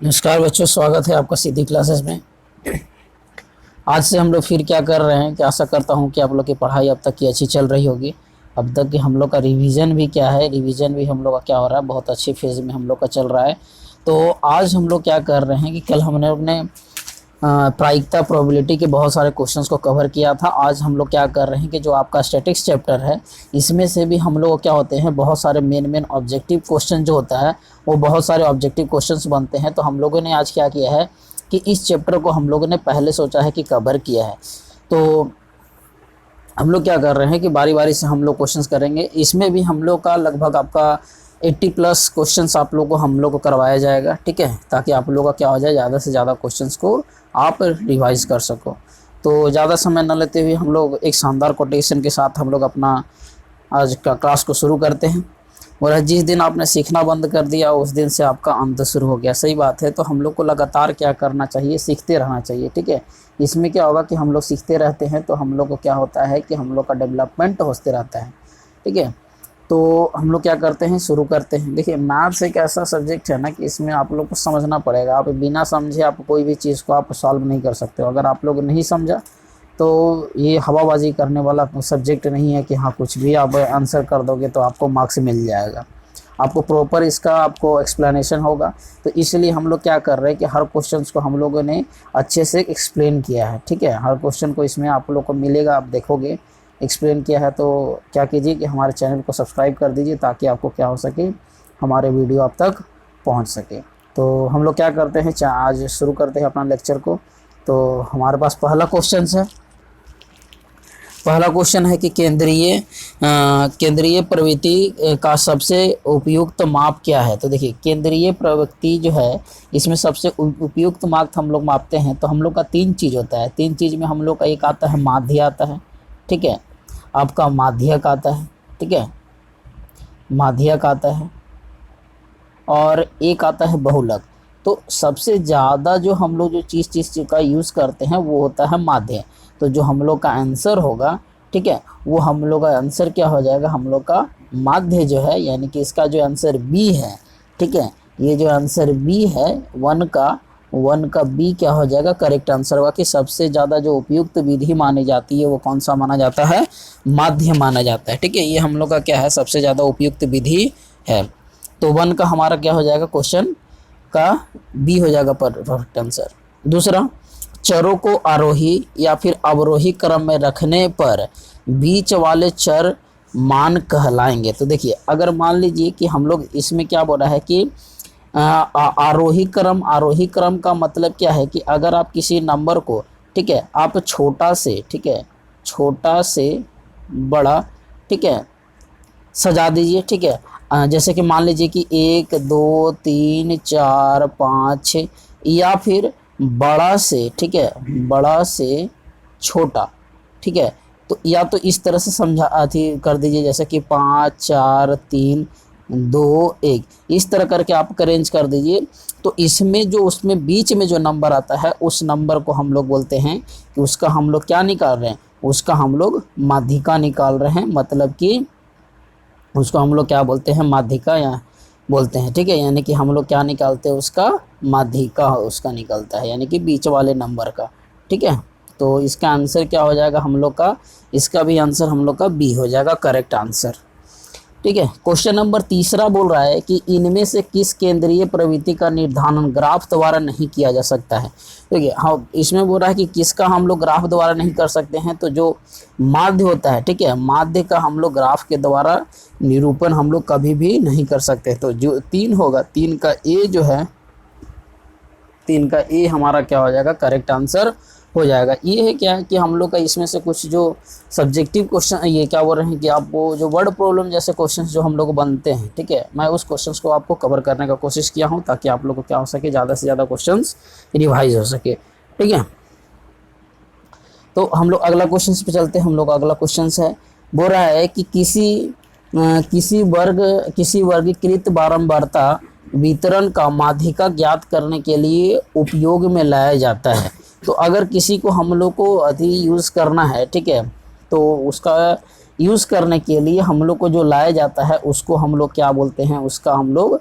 नमस्कार बच्चों, स्वागत है आपका सीधी क्लासेस में। आज से हम लोग फिर क्या कर रहे हैं कि आशा करता हूं कि आप लोग की पढ़ाई अब तक की अच्छी चल रही होगी। अब तक कि हम लोग का रिवीजन भी क्या है, रिवीजन भी हम लोग का क्या हो रहा है, बहुत अच्छी फेज़ में हम लोग का चल रहा है। तो आज हम लोग क्या कर रहे हैं कि कल हमने अपने प्रायिकता प्रोबेबिलिटी के बहुत सारे क्वेश्चंस को कवर किया था। आज हम लोग क्या कर रहे हैं कि जो आपका स्टैटिक्स चैप्टर है, इसमें से भी हम लोग क्या होते हैं, बहुत सारे मेन ऑब्जेक्टिव क्वेश्चन जो होता है वो बहुत सारे ऑब्जेक्टिव क्वेश्चंस बनते हैं। तो हम लोगों ने आज क्या किया है कि इस चैप्टर को हम लोगों ने पहले सोचा है कि कवर किया है। तो हम लोग क्या कर रहे हैं कि बारी बारी से हम लोग क्वेश्चंस करेंगे। इसमें भी हम लोग का लगभग आपका 80 प्लस क्वेश्चंस आप लोग को हम लोग को करवाया जाएगा, ठीक है, ताकि आप लोग का क्या हो जाए, ज़्यादा से ज़्यादा क्वेश्चंस को आप रिवाइज कर सको। तो ज़्यादा समय न लेते हुए हम लोग एक शानदार कोटेशन के साथ हम लोग अपना आज का क्लास को शुरू करते हैं। और जिस दिन आपने सीखना बंद कर दिया उस दिन से आपका अंत शुरू हो गया। सही बात है। तो हम लोग को लगातार क्या करना चाहिए, सीखते रहना चाहिए, ठीक है। इसमें क्या होगा कि हम लोग सीखते रहते हैं तो हम लोग को क्या होता है कि हम लोग का डेवलपमेंट होते रहता है, ठीक है। तो हम लोग क्या करते हैं, शुरू करते हैं। देखिए, मैथ्स एक ऐसा सब्जेक्ट है ना कि इसमें आप लोग को समझना पड़ेगा। आप बिना समझे आप कोई भी चीज़ को आप सॉल्व नहीं कर सकते हो। अगर आप लोग नहीं समझा तो ये हवाबाजी करने वाला सब्जेक्ट नहीं है कि हाँ कुछ भी आप आंसर कर दोगे तो आपको मार्क्स मिल जाएगा। आपको प्रॉपर इसका आपको एक्सप्लेनेशन होगा। तो इसलिए हम लोग क्या कर रहे हैं कि हर क्वेश्चन को हम लोगों ने अच्छे से एक्सप्लेन किया है, ठीक है। हर क्वेश्चन को इसमें आप लोग को मिलेगा, आप देखोगे एक्सप्लेन किया है। तो क्या कीजिए कि हमारे चैनल को सब्सक्राइब कर दीजिए ताकि आपको क्या हो सके, हमारे वीडियो आप तक पहुंच सके। तो हम लोग क्या करते हैं, आज शुरू करते हैं अपना लेक्चर को। तो हमारे पास पहला क्वेश्चन है। पहला क्वेश्चन है कि केंद्रीय प्रवृत्ति का सबसे उपयुक्त माप क्या है। तो देखिए, केंद्रीय प्रवृत्ति जो है इसमें सबसे उपयुक्त माप हम लोग मापते हैं तो हम लोग का तीन चीज़ होता है। तीन चीज़ में हम लोग का एक आता है माध्य आता है, ठीक है, आपका माध्यक आता है, ठीक है, माध्यक आता है, और एक आता है बहुलक। तो सबसे ज़्यादा जो हम लोग जो चीज़ का यूज़ करते हैं वो होता है माध्य। तो जो हम लोग का आंसर होगा, ठीक है, वो हम लोग का आंसर क्या हो जाएगा, हम लोग का माध्य जो है, यानी कि इसका जो आंसर बी है, ठीक है, ये जो आंसर बी है वन का बी क्या हो जाएगा, करेक्ट आंसर होगा। कि सबसे ज़्यादा जो उपयुक्त विधि मानी जाती है वो कौन सा माना जाता है, माध्य माना जाता है, ठीक है। ये हम लोग का क्या है, सबसे ज़्यादा उपयुक्त विधि है। तो वन का हमारा क्या हो जाएगा, क्वेश्चन का बी हो जाएगा परफेक्ट आंसर। दूसरा, चरों को आरोही या फिर अवरोही क्रम में रखने पर बीच वाले चर मान कहलाएंगे। तो देखिए, अगर मान लीजिए कि हम लोग इसमें क्या बोल रहा है कि आरोही क्रम का मतलब क्या है कि अगर आप किसी नंबर को, ठीक है, आप छोटा से, ठीक है, छोटा से बड़ा, ठीक है, सजा दीजिए, ठीक है। जैसे कि मान लीजिए कि 1 2 3 4 5 6, या फिर बड़ा से, ठीक है, बड़ा से छोटा, ठीक है। तो या तो इस तरह से समझा अथी कर दीजिए, जैसे कि 5 4 3 2 1, इस तरह करके आप अरेंज कर दीजिए। तो इसमें जो उसमें बीच में जो नंबर आता है उस नंबर को हम लोग बोलते हैं कि उसका हम लोग क्या निकाल रहे हैं, उसका हम लोग माध्यिका निकाल रहे हैं। मतलब कि उसको हम लोग क्या बोलते हैं, माध्यिका या बोलते हैं, ठीक है। यानी कि हम लोग क्या निकालते हैं, उसका माध्यिका उसका निकलता है, यानी कि बीच वाले नंबर का, ठीक है। तो इसका आंसर क्या हो जाएगा हम लोग का, इसका भी आंसर हम लोग का बी हो जाएगा, करेक्ट आंसर, ठीक है। क्वेश्चन नंबर तीसरा बोल रहा है कि इनमें से किस केंद्रीय प्रवृत्ति का निर्धारण ग्राफ द्वारा नहीं किया जा सकता है। देखिए, हाँ, इसमें बोल रहा है कि किसका हम लोग ग्राफ द्वारा नहीं कर सकते हैं। तो जो माध्य होता है, ठीक है, माध्य का हम लोग ग्राफ के द्वारा निरूपण हम लोग कभी भी नहीं कर सकते। तो जो 3 होगा, 3 का ए जो है, 3 का ए हमारा क्या हो जाएगा, करेक्ट आंसर हो जाएगा। ये है क्या कि हम लोग का इसमें से कुछ जो सब्जेक्टिव क्वेश्चन, ये क्या बोल रहे हैं कि आपको जो वर्ड प्रॉब्लम जैसे क्वेश्चंस जो हम लोग बनते हैं, ठीक है, मैं उस क्वेश्चंस को आपको कवर करने का कोशिश किया हूं ताकि आप लोग को क्या हो सके, ज़्यादा से ज़्यादा क्वेश्चंस रिवाइज हो सके, ठीक है। तो हम लोग अगला क्वेश्चन पे चलते हैं। हम लोग अगला क्वेश्चन है, बोल रहा है कि किसी वर्गीकृत बारंबारता वितरण का माध्यिका ज्ञात करने के लिए उपयोग में लाया जाता है। तो अगर किसी को हम लोग को अधि यूज़ करना है, ठीक है, तो उसका यूज़ करने के लिए हम लोग को जो लाया जाता है उसको हम लोग क्या बोलते हैं, उसका हम लोग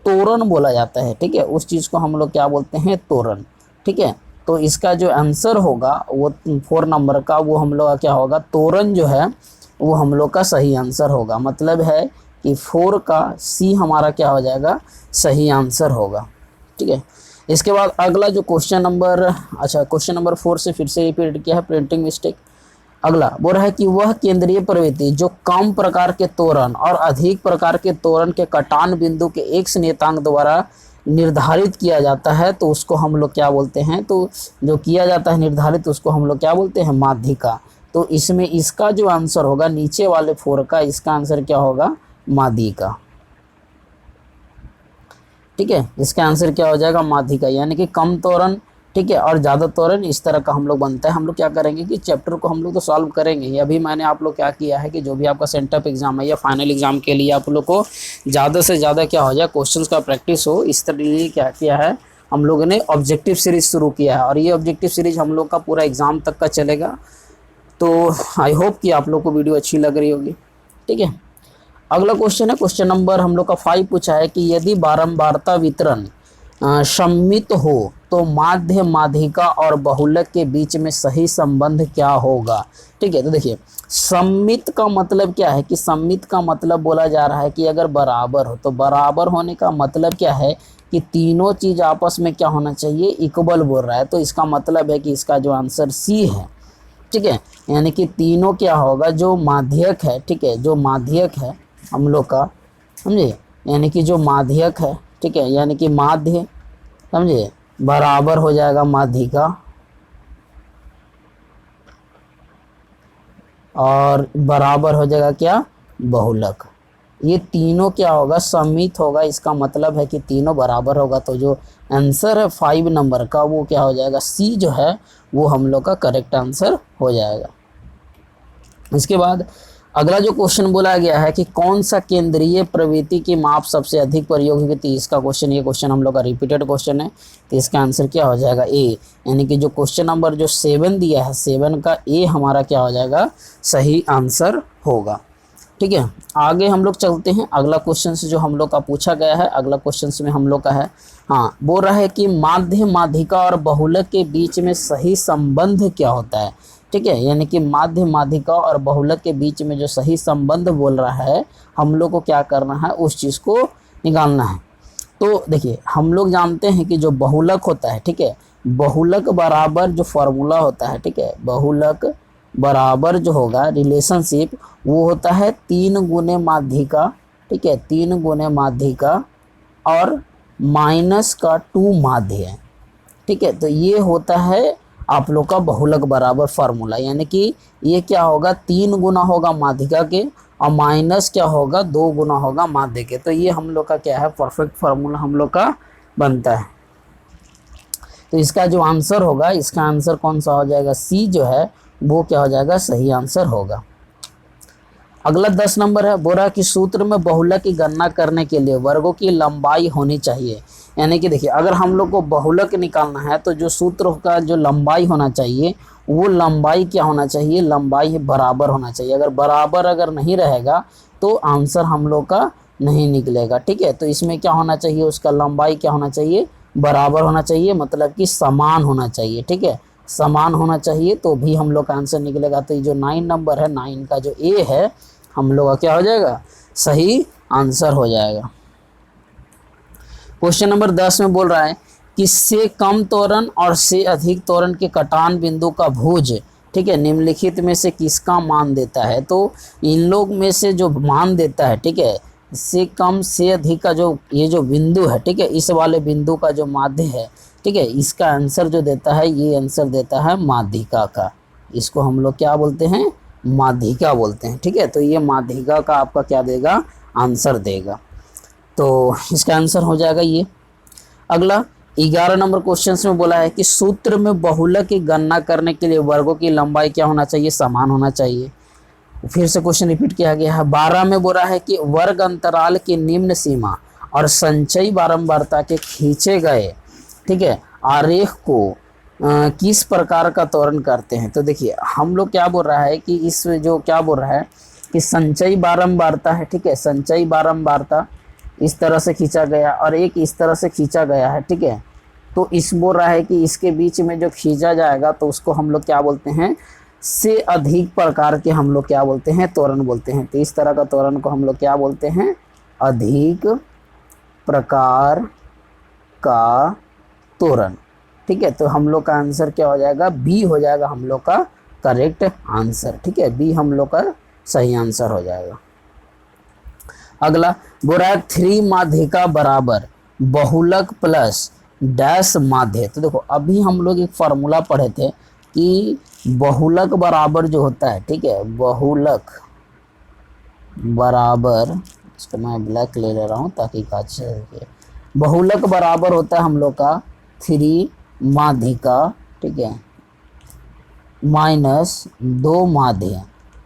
तोरण बोला जाता है, ठीक है, उस चीज़ को हम लोग क्या बोलते हैं, तोरण, ठीक है। तो इसका जो आंसर होगा वो 4 नंबर का, वो हम लोग का क्या होगा, तोरण जो है वो हम लोग का सही आंसर होगा। मतलब है कि 4 का सी हमारा क्या हो जाएगा, सही आंसर होगा, ठीक है। इसके बाद अगला जो क्वेश्चन नंबर, अच्छा क्वेश्चन नंबर 4 से फिर से रिपीट किया है, प्रिंटिंग मिस्टेक। अगला बोल रहा है कि वह केंद्रीय प्रवृत्ति जो कम प्रकार के तोरण और अधिक प्रकार के तोरण के कटान बिंदु के एक्स नियतांक द्वारा निर्धारित किया जाता है, तो उसको हम लोग क्या बोलते हैं, तो जो किया जाता है निर्धारित, उसको हम लोग क्या बोलते हैं, माध्यिका। तो इसमें इसका जो आंसर होगा नीचे वाले 4 का, इसका आंसर क्या होगा, माध्यिका, ठीक है। इसका आंसर क्या हो जाएगा, माध्यिका, यानी कि कम त्वरण, ठीक है, और ज़्यादा त्वरण, इस तरह का हम लोग बनता है। हम लोग क्या करेंगे कि चैप्टर को हम लोग तो सॉल्व करेंगे ही। अभी मैंने आप लोग क्या किया है कि जो भी आपका सेंटअप एग्जाम है या फाइनल एग्जाम के लिए आप लोग को ज़्यादा से ज़्यादा क्या हो जाए, क्वेश्चंस का प्रैक्टिस हो, इस तरह क्या किया है, हम लोगों ने ऑब्जेक्टिव सीरीज शुरू किया है, और ये ऑब्जेक्टिव सीरीज हम लोग का पूरा एग्जाम तक का चलेगा। तो आई होप कि आप लोग को वीडियो अच्छी लग रही होगी, ठीक है। अगला क्वेश्चन है, क्वेश्चन नंबर हम लोग का 5 पूछा है कि यदि बारंबारता वितरण सममित हो तो माध्य, माध्यिका और बहुलक के बीच में सही संबंध क्या होगा, ठीक है। तो देखिए सममित का मतलब क्या है, कि सममित का मतलब बोला जा रहा है कि अगर बराबर हो, तो बराबर होने का मतलब क्या है कि तीनों चीज आपस में क्या होना चाहिए, इक्वल बोल रहा है। तो इसका मतलब है कि इसका जो आंसर सी है, ठीक है, यानी कि तीनों क्या होगा, जो माध्यक है, ठीक है, जो माध्यक है हम लोग का, समझे, यानी कि जो माध्यक है, ठीक है, यानी कि माध्य, समझे, बराबर हो जाएगा माध्यिका, और बराबर हो जाएगा क्या, बहुलक। ये तीनों क्या होगा, सममित होगा, इसका मतलब है कि तीनों बराबर होगा। तो जो आंसर है 5 नंबर का वो क्या हो जाएगा, सी जो है वो हम लोग का करेक्ट आंसर हो जाएगा। इसके बाद अगला जो क्वेश्चन बोला गया है कि कौन सा केंद्रीय प्रवृत्ति की माप सबसे अधिक प्रयोग होती है, इसका क्वेश्चन, ये क्वेश्चन हम लोग का रिपीटेड क्वेश्चन है। तो इसका आंसर क्या हो जाएगा, ए, यानी कि जो क्वेश्चन नंबर जो 7 दिया है, 7 का ए हमारा क्या हो जाएगा, सही आंसर होगा, ठीक है। आगे हम लोग चलते हैं, अगला क्वेश्चन जो हम लोग का पूछा गया है, अगला क्वेश्चन में हम लोग का है, हाँ, बोल रहा है कि माध्य, माध्यिका और बहुलक के बीच में सही संबंध क्या होता है, ठीक है, यानी कि माध्य, माध्यिका और बहुलक के बीच में जो सही संबंध बोल रहा है, हम लोग को क्या करना है, उस चीज़ को निकालना है। तो देखिए हम लोग जानते हैं कि जो बहुलक होता है, ठीक है, बहुलक बराबर जो फॉर्मूला होता है, ठीक है, बहुलक बराबर जो होगा रिलेशनशिप वो होता है 3 गुने माध्यिका, ठीक है, 3 गुने माध्यिका और माइनस का 2 माध्य, ठीक है। तो ये होता है आप लोग का बहुलक बराबर फार्मूला, यानी कि ये क्या होगा, 3 गुना होगा माध्यिका के और माइनस क्या होगा, 2 गुना होगा माध्य के। तो ये हम लोग का क्या है, परफेक्ट फार्मूला हम लोग का बनता है। तो इसका जो आंसर होगा, इसका आंसर कौन सा हो जाएगा, सी जो है वो क्या हो जाएगा, सही आंसर होगा। अगला 10 नंबर है, बोला कि सूत्र में बहुलक की गणना करने के लिए वर्गों की लंबाई होनी चाहिए। यानी कि देखिए अगर हम लोग को बहुलक निकालना है तो जो सूत्र का जो लंबाई होना चाहिए वो लंबाई क्या होना चाहिए, लंबाई बराबर होना चाहिए। अगर बराबर अगर नहीं रहेगा तो आंसर हम लोग का नहीं निकलेगा, ठीक है। तो इसमें क्या होना चाहिए, उसका लंबाई क्या होना चाहिए, बराबर होना चाहिए, मतलब कि समान होना चाहिए, ठीक है, समान होना चाहिए, तो भी हम लोग का आंसर निकलेगा। तो ये जो 9 नंबर है, 9 का जो ए है हम लोग का क्या हो जाएगा, सही आंसर हो जाएगा। क्वेश्चन नंबर 10 में बोल रहा है कि से कम त्वरण और से अधिक त्वरण के कटान बिंदु का भुज, ठीक है, निम्नलिखित में से किसका मान देता है। तो इन लोग में से जो मान देता है, ठीक है, से कम से अधिक का जो ये जो बिंदु है, ठीक है, इस वाले बिंदु का जो माध्य है, ठीक है, इसका आंसर जो देता है, ये आंसर देता है माध्यिका का। इसको हम लोग क्या बोलते हैं, माध्यिका बोलते हैं, ठीक है। तो ये माध्यिका का आपका क्या देगा, आंसर देगा। तो इसका आंसर हो जाएगा ये। अगला 11 नंबर क्वेश्चन में बोला है कि सूत्र में बहुलक की गणना करने के लिए वर्गों की लंबाई क्या होना चाहिए, समान होना चाहिए। फिर से क्वेश्चन रिपीट किया गया है। 12 में बोला है कि वर्ग अंतराल की निम्न सीमा और संचयी बारंबारता के खींचे गए, ठीक है, आरेख को किस प्रकार का त्वरण करते हैं। तो देखिए हम लोग क्या बोल रहा है कि इस जो क्या बोल रहा है कि संचयी बारंबारता है, ठीक है, संचयी बारंबारता इस तरह से खींचा गया और एक इस तरह से खींचा गया है, ठीक है। तो इस बोल रहा है कि इसके बीच में जो खींचा जाएगा तो उसको हम लोग क्या बोलते हैं, से अधिक प्रकार के हम लोग क्या बोलते हैं, त्वरण बोलते हैं। तो इस तरह का त्वरण को हम लोग क्या बोलते हैं, अधिक प्रकार का त्वरण, ठीक है। तो हम लोग का आंसर क्या हो जाएगा, बी हो जाएगा हम लोग का करेक्ट आंसर, ठीक है। बी हम लोग का सही आंसर हो जाएगा। अगला बोल रहा है 3 माध्यिका बराबर बहुलक प्लस डैश माध्य। तो देखो अभी हम लोग एक फार्मूला पढ़े थे कि बहुलक बराबर जो होता है, ठीक है, बहुलक बराबर, इसको मैं ब्लैक ले रहा हूँ ताकि कांच है। बहुलक बराबर होता है हम लोग का 3 माध्यिका, ठीक है, माइनस 2 माध्य,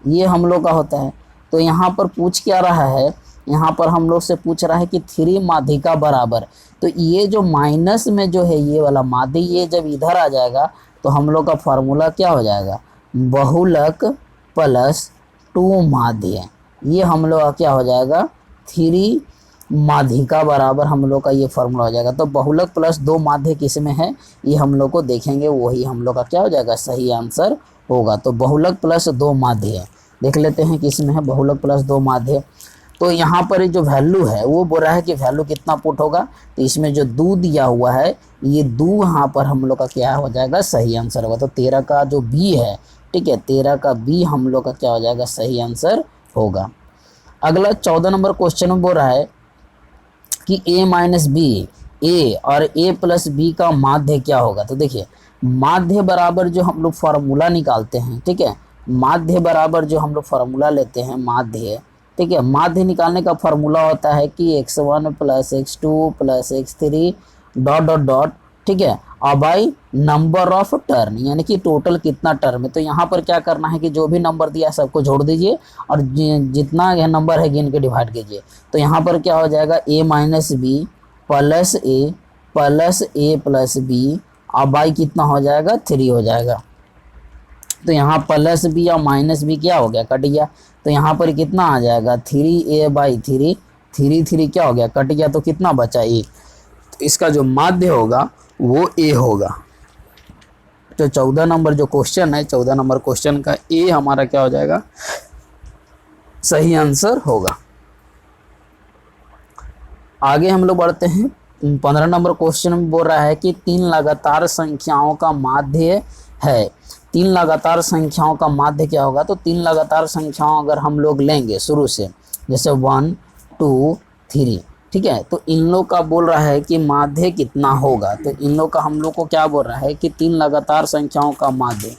ये हम लोग का होता है। तो यहाँ पर पूछ क्या रहा है, यहाँ पर हम लोग से पूछ रहा है कि 3 माध्यिका बराबर, तो ये जो माइनस में जो है ये वाला माध्य, ये जब इधर आ जाएगा तो हम लोग का फार्मूला क्या हो जाएगा, बहुलक प्लस 2 माध्य, ये हम लोग का क्या हो जाएगा, 3 माध्यिका बराबर हम लोग का ये फार्मूला हो जाएगा। तो बहुलक प्लस 2 माध्य किस में है, ये हम लोग को देखेंगे, वही हम लोग का क्या हो जाएगा, सही आंसर होगा। तो बहुलक प्लस 2 माध्य देख लेते हैं किस में है, बहुलक प्लस 2 माध्य। तो यहाँ पर जो वैल्यू है वो बोल रहा है कि वैल्यू कितना पुट होगा, तो इसमें जो 2 दिया हुआ है ये 2 यहाँ पर हम लोग का क्या हो जाएगा, सही आंसर होगा। तो 13 का जो बी है, ठीक है, 13 का बी हम लोग का क्या हो जाएगा, सही आंसर होगा। अगला 14 नंबर क्वेश्चन में बोल रहा है कि a माइनस बी, ए और a प्लस बी का माध्य क्या होगा। तो देखिए माध्य बराबर जो हम लोग फार्मूला निकालते हैं, ठीक है, माध्य बराबर जो हम लोग फार्मूला लेते हैं माध्य, ठीक है, माध्य निकालने का फार्मूला होता है कि x1 plus x2 plus x3 dot dot dot, ठीक है, और बाई नंबर ऑफ टर्न, यानी कि टोटल कितना टर्म है। तो यहाँ पर क्या करना है कि जो भी नंबर दिया सबको जोड़ दीजिए और जितना यह नंबर है गिन के डिवाइड कीजिए। तो यहाँ पर क्या हो जाएगा, a minus B plus A plus B और बाई कितना हो जाएगा, 3 हो जाएगा। तो यहाँ प्लस बी और माइनस बी क्या हो गया, कट गया। तो यहाँ पर कितना आ जाएगा, 3a/3, 3 क्या हो गया, कट गया। तो कितना बचा, ए। तो इसका जो माध्य होगा वो ए होगा। तो 14 नंबर जो क्वेश्चन है, 14 नंबर क्वेश्चन का ए हमारा क्या हो जाएगा, सही आंसर होगा। आगे हम लोग बढ़ते हैं। 15 नंबर क्वेश्चन में बोल रहा है कि 3 लगातार संख्याओं का माध्य है। 3 लगातार संख्याओं का माध्य क्या होगा, तो 3 लगातार संख्याओं अगर हम लोग लेंगे शुरू से, जैसे 1 2 3, ठीक है, तो इन लोग का बोल रहा है कि माध्य कितना होगा। तो इन लोग का हम लोग को क्या बोल रहा है कि 3 लगातार संख्याओं का माध्य।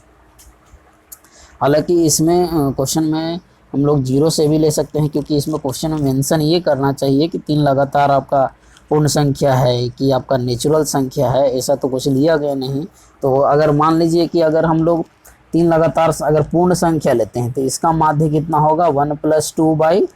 हालांकि इसमें क्वेश्चन में हम लोग 0 से भी ले सकते हैं, क्योंकि इसमें क्वेश्चन में मेंशन ये करना चाहिए कि 3 लगातार आपका पूर्ण संख्या है कि आपका नेचुरल संख्या है, ऐसा तो कुछ लिया गया नहीं। तो अगर मान लीजिए कि अगर हम लोग 3 लगातार अगर पूर्ण संख्या लेते हैं तो इसका माध्य कितना होगा, 1 + 2/3,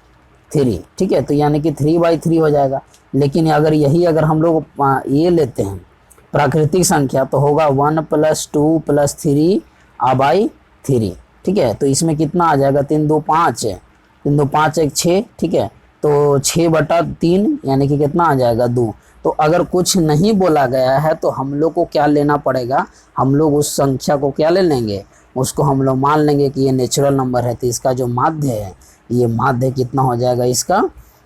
ठीक है, तो यानी कि 3/3 हो जाएगा। लेकिन अगर यही अगर हम लोग ये लेते हैं प्राकृतिक संख्या तो होगा 1 + 2 + 3/3, ठीक है। तो इसमें कितना आ जाएगा, 3 2 5 है, 3 2 5 1 6, ठीक है, तो 6/3 यानी कि कितना आ जाएगा, 2। तो अगर कुछ नहीं बोला गया है तो हम लोग को क्या लेना पड़ेगा, हम लोग उस संख्या को क्या ले लेंगे, उसको हम लोग मान लेंगे कि ये नेचुरल नंबर है। तो इसका जो माध्य है, ये माध्य कितना हो जाएगा,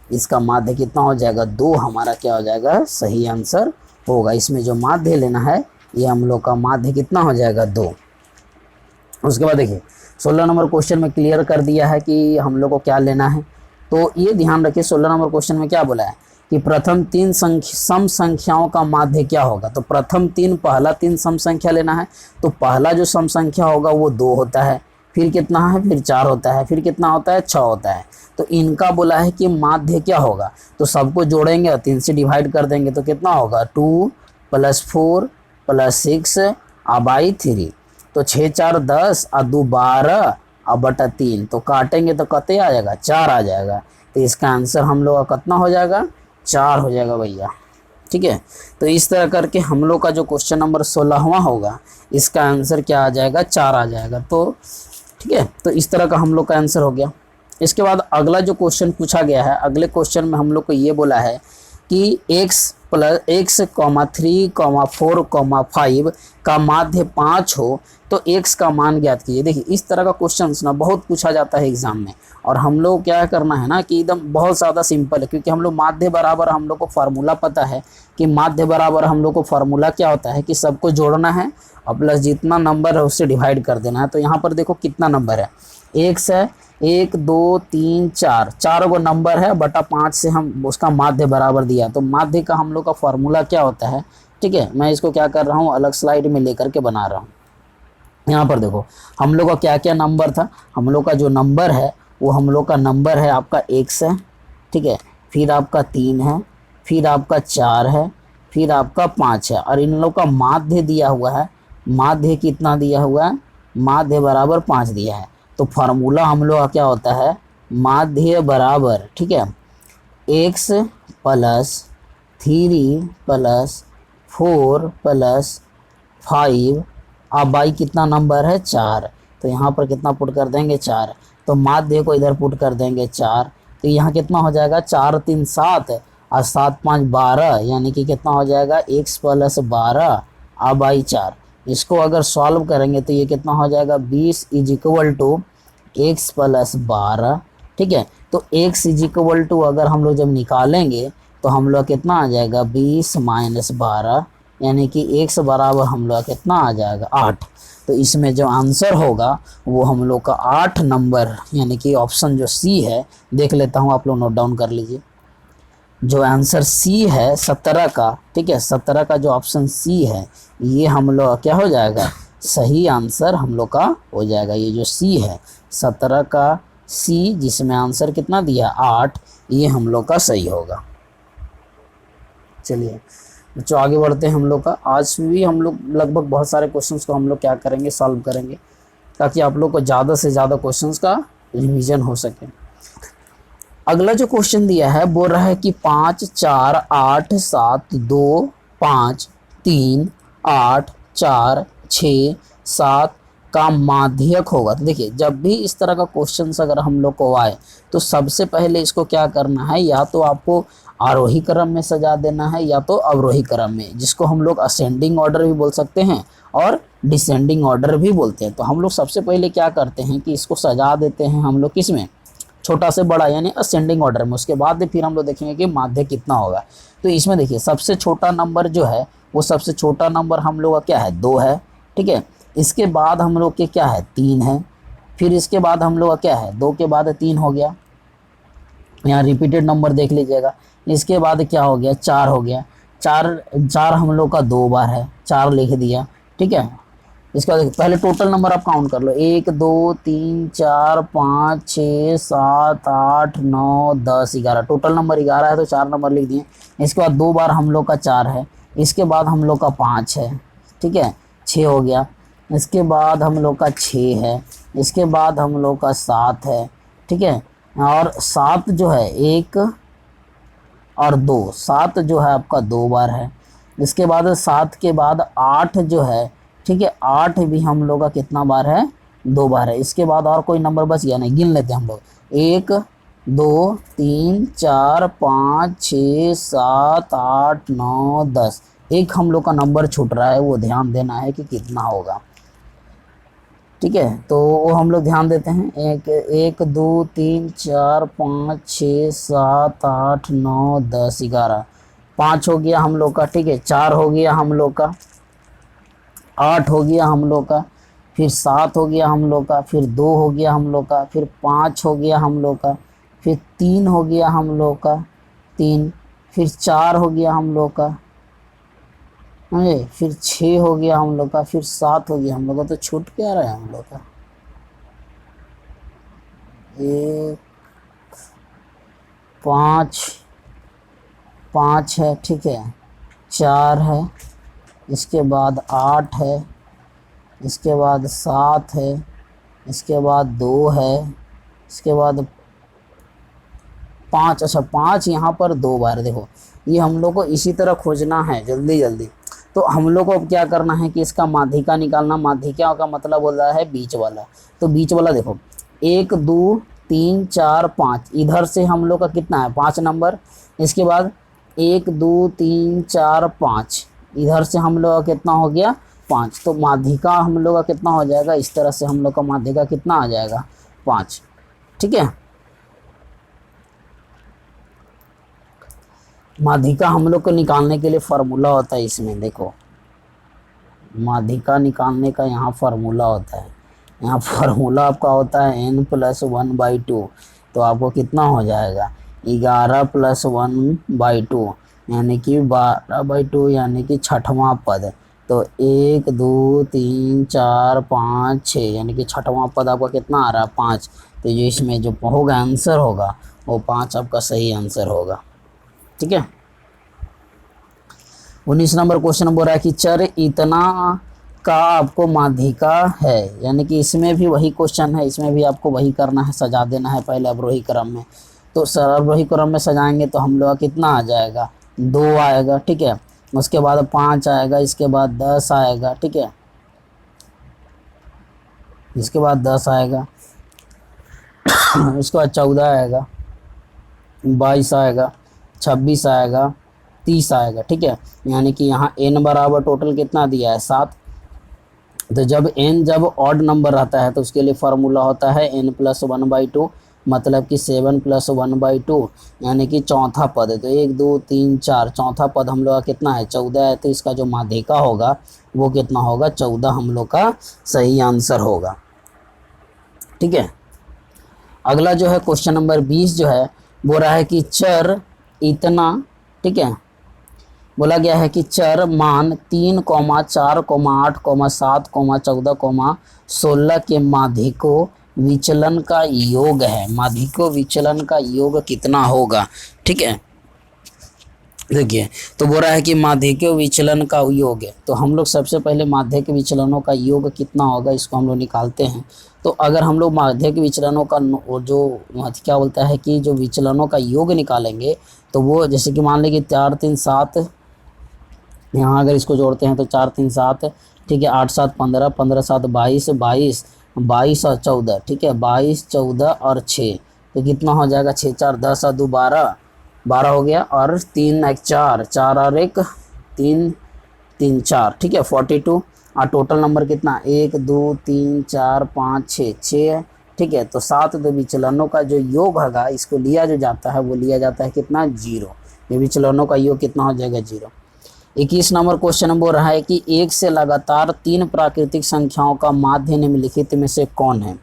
इसका माध्य कितना हो जाएगा, 2 हमारा क्या हो जाएगा, सही आंसर होगा। इसमें जो माध्य लेना है ये हम लोग का माध्य कितना हो जाएगा, 2। उसके बाद देखिए 16 नंबर क्वेश्चन में क्लियर कर दिया है कि हम लोग को क्या लेना है। तो ये ध्यान रखिए 16 नंबर क्वेश्चन में क्या बोला है कि प्रथम 3 सम संख्याओं का माध्य क्या होगा। तो प्रथम 3 पहला 3 सम संख्या लेना है। तो पहला जो सम संख्या होगा वो 2 होता है, फिर कितना है, फिर 4 होता है, फिर कितना होता है, 6 होता है। तो इनका बोला है कि माध्य क्या होगा। तो सबको जोड़ेंगे और 3 से डिवाइड कर देंगे तो कितना होगा, 2 + 4 + 6 / 3। तो 6 4 10 और 2 12 और बटा 3। तो काटेंगे तो कते आ जाएगा, 4 आ जाएगा। तो इसका आंसर हम लोग का कितना हो जाएगा, 4 हो जाएगा भैया, ठीक है। तो इस तरह करके हम लोग का जो क्वेश्चन नंबर 16वां होगा इसका आंसर क्या आ जाएगा, 4 आ जाएगा। तो ठीक है, तो इस तरह का हम लोग का आंसर हो गया। इसके बाद अगला जो क्वेश्चन पूछा गया है, अगले क्वेश्चन में हम लोग को ये बोला है कि x+3,4,5 का माध्य 5 हो तो x का मान ज्ञात कीजिए। देखिए इस तरह का क्वेश्चन ना बहुत पूछा जाता है एग्जाम में, और हम लोग क्या करना है ना कि एकदम बहुत ज़्यादा सिंपल है, क्योंकि हम लोग माध्य बराबर हम लोग को फार्मूला पता है कि माध्य बराबर हम लोग को फार्मूला क्या होता है कि सबको जोड़ना है और प्लस जितना नंबर है उससे डिवाइड कर देना है। तो यहाँ पर देखो कितना नंबर है, x है, 1 2 3 4, 4 गो नंबर है बटा 5 से हम उसका माध्य बराबर दिया। तो माध्य का हम लोग का फॉर्मूला क्या होता है, ठीक है। मैं इसको क्या कर रहा हूँ, अलग स्लाइड में लेकर के बना रहा हूँ। यहाँ पर देखो हम लोग का क्या क्या नंबर था, हम लोग का जो नंबर है वो हम लोग का नंबर है आपका x है, ठीक है, फिर आपका 3 है, फिर आपका 4 है, फिर आपका 5 है, और इन लोग का माध्य दिया हुआ है। माध्य कितना दिया हुआ है, माध्य बराबर 5 दिया है। तो फार्मूला हम लोग का क्या होता है, माध्य बराबर, ठीक है, x + 3 + 4 + 5, अब बाई कितना नंबर है 4, तो यहाँ पर कितना पुट कर देंगे 4, तो माध्य को इधर पुट कर देंगे 4, तो यहाँ कितना हो जाएगा 4 3 7 और 7 5 12, यानी कि कितना हो जाएगा x + 12 अब बाई 4। इसको अगर सॉल्व करेंगे तो ये कितना हो जाएगा 20 = x + 12, ठीक है। तो x = अगर हम लोग जब निकालेंगे तो हम लोग कितना आ जाएगा 20 - 12, यानी कि x बराबर हम लोग कितना आ जाएगा 8। तो इसमें जो आंसर होगा वो हम लोग का 8 नंबर, यानी कि ऑप्शन जो सी है, देख लेता हूँ आप लोग नोट डाउन कर लीजिए। जो आंसर सी है 17 का, ठीक है, 17 का जो ऑप्शन सी है ये हम लोग क्या हो जाएगा, सही आंसर हम लोग का हो जाएगा। ये जो सी है 17 का सी, जिसमें आंसर कितना दिया 8, ये हम लोग का सही होगा। चलिए बच्चों आगे बढ़ते हैं हम लोग का। आज भी हम लोग लगभग बहुत सारे क्वेश्चंस को हम लोग क्या करेंगे, सॉल्व करेंगे, ताकि आप लोग को ज़्यादा से ज़्यादा क्वेश्चंस का रिवीजन हो सके। अगला जो क्वेश्चन दिया है बोल रहा है कि 5 4 8 7 2 5 3 8 4 6 7 का माध्यक होगा। तो देखिए जब भी इस तरह का क्वेश्चन अगर हम लोग को आए तो सबसे पहले इसको क्या करना है, या तो आपको आरोही क्रम में सजा देना है या तो अवरोही क्रम में, जिसको हम लोग असेंडिंग ऑर्डर भी बोल सकते हैं और डिसेंडिंग ऑर्डर भी बोलते हैं। तो हम लोग सबसे पहले क्या करते हैं कि इसको सजा देते हैं हम लोग किस में, छोटा से बड़ा यानी असेंडिंग ऑर्डर में। उसके बाद फिर हम लोग देखेंगे कि माध्य कितना होगा। तो इसमें देखिए सबसे छोटा नंबर जो है वो सबसे छोटा नंबर हम लोग का क्या है 2 है, ठीक है। इसके बाद हम लोग के क्या है 3 है, फिर इसके बाद हम लोग का क्या है 2 के बाद 3 हो गया, यहाँ रिपीटेड नंबर देख लीजिएगा। इसके बाद क्या हो गया 4 हो गया, 4 हम लोग का 2 बार है, 4 लिख दिया, ठीक है। इसका पहले टोटल नंबर आप काउंट कर लो, 1 2 3 4 5 6 7 8 9 10 11, टोटल नंबर 11 है तो 4 नंबर लिख दिए। इसके बाद 2 बार हम लोग का 4 है, इसके बाद हम लोग का 5 है, ठीक है, 6 हो गया। इसके बाद हम लोग का 6 है, इसके बाद हम लोग का 7 है, ठीक है। और 7 जो है 1 और 2, 7 जो है आपका 2 बार है। इसके बाद 7 के बाद 8 जो है, ठीक है, 8 भी हम लोग का कितना बार है 2 बार है। इसके बाद और कोई नंबर बच गया नहीं, गिन लेते हैं हम लोग, 1 2 3 4 5 6 7 8 9 10, एक हम लोग का नंबर छूट रहा है, वो ध्यान देना है कि कितना होगा, ठीक है। तो वो हम लोग ध्यान देते हैं, 1 2 3 4 5 6 7 8 9 10 11, 5 हो गया हम लोग का, ठीक है, 4 हो गया हम लोग का, 8 हो गया हम लोग का, फिर 7 हो गया हम लोग का, फिर 2 हो गया हम लोग का, फिर 5 हो गया हम लोग का, फिर 3 हो गया हम लोग का 3, फिर 4 हो गया हम लोग का, समझे, फिर 6 हो गया हम लोग का, फिर 7 हो गया हम लोग का। तो छूट क्या रहा है हम लोग का 1 5 है, ठीक है, 4 है, इसके बाद 8 है, इसके बाद 7 है, इसके बाद 2 है, इसके बाद 5, अच्छा 5 यहाँ पर 2 बार। देखो ये हम लोग को इसी तरह खोजना है जल्दी जल्दी। तो हम लोग को अब क्या करना है कि इसका माध्यिका निकालना। माध्यिका का मतलब हो रहा है बीच वाला। तो बीच वाला देखो 1 2 3 4 5, इधर से हम लोग का कितना है 5 नंबर। इसके बाद 1 2 3 4 5, इधर से हम लोग का कितना हो गया 5। तो माध्यिका हम लोग का कितना हो जाएगा, इस तरह से हम लोग का माध्यिका कितना आ जाएगा 5। ठीक है, माध्यिका हम लोग को निकालने के लिए फार्मूला होता है इसमें, देखो माध्यिका निकालने का यहाँ फार्मूला होता है। यहाँ फार्मूला आपका होता है n+1/2। तो आपको कितना हो जाएगा 11 + 1/2 यानी कि 12/2 यानी कि छठवां पद। तो 1 2 3 4 5 6 यानी कि छठवां पद आपका कितना आ रहा है 5। तो ये इसमें जो होगा आंसर होगा वो 5 आपका सही आंसर होगा। ठीक है, 19 नंबर क्वेश्चन बोल रहा है कि चर इतना का आपको माध्यिका है, यानी कि इसमें भी वही क्वेश्चन है, इसमें भी आपको वही करना है, सजा देना है पहले अवरोही क्रम में। तो अवरोही क्रम में सजाएंगे तो हम लोग कितना आ जाएगा 2 आएगा। ठीक है, उसके बाद 5 आएगा, इसके बाद 10 आएगा। ठीक है, इसके बाद 10 आएगा, उसके बाद 14 आएगा, 22 आएगा, 26 आएगा, 30 आएगा। ठीक है, यानी कि यहाँ n बराबर टोटल कितना दिया है 7। तो जब n जब ऑड नंबर रहता है तो उसके लिए फार्मूला होता है n+1/2, मतलब कि 7 + 1/2 यानी कि चौथा पद है। तो 1 2 3 4 चौथा पद हम लोग का कितना है 14 है। तो इसका जो माध्यिका होगा वो कितना होगा 14 हम लोग का सही आंसर होगा। ठीक है, अगला जो है क्वेश्चन नंबर 20 जो है बोल रहा है कि चर इतना, ठीक है, बोला गया है कि चर मान 3, 4, 8, 7, 14, 16 के माध्यिकों विचलन का योग है। माध्यिकों विचलन का योग कितना होगा। ठीक है, देखिए तो बोल रहा है कि माध्यिकों विचलन का योग है। तो हम लोग सबसे पहले माध्यिक विचलनों का योग कितना होगा इसको हम लोग निकालते हैं। तो अगर हम लोग माध्यिक विचलनों का जो क्या बोलता है कि जो विचलनों का योग निकालेंगे तो वो जैसे कि मान लें कि 4 3 7, यहाँ अगर इसको जोड़ते हैं तो 4 3 7, ठीक है, 8 7 15, 15 7 22, 22 22 और 14, ठीक है, 22 14 और 6, तो कितना हो जाएगा 6 4 10 और 2 12, 12 हो गया, और 3 1 4, 4 और 1 3 3 4, ठीक है 42। और टोटल नंबर कितना 1 2 3 4 5 6 6 है। ठीक है, तो 7 दो विचलनों का जो योग होगा इसको लिया जो जाता है वो लिया जाता है कितना 0। ये विचलनों का योग कितना हो जाएगा 0। 21 नंबर क्वेश्चन बोल रहा है कि 1 से लगातार 3 प्राकृतिक संख्याओं का माध्य निम्नलिखित में से कौन है।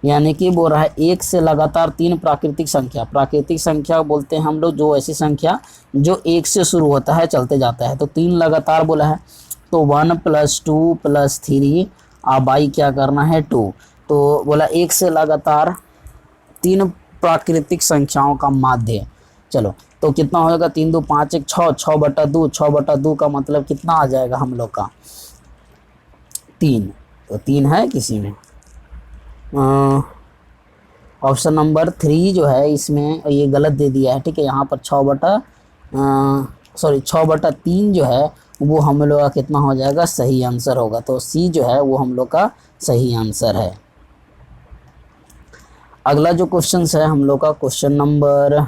यानी कि बोल रहा है 1 से लगातार 3 प्राकृतिक संख्या बोलते हैं हम लोग जो ऐसी संख्या जो 1 से शुरू होता है चलते जाता है। तो 3 लगातार बोला है, तो 1 + 2 + 3 अब बाई क्या करना है 2। तो बोला 1 से लगातार 3 प्राकृतिक संख्याओं का माध्य। चलो तो कितना हो जाएगा 3 2 5 1 6, 6/2, 6/2 का मतलब कितना आ जाएगा हम लोग का 3। तो 3 है किसी में। ऑप्शन नंबर 3 जो है इसमें ये गलत दे दिया है। ठीक है, यहाँ पर 6/3 जो है वो हम लोग का कितना हो जाएगा सही आंसर होगा। तो सी जो है वो हम लोग का सही आंसर है। अगला जो क्वेश्चन है हम लोग का क्वेश्चन नंबर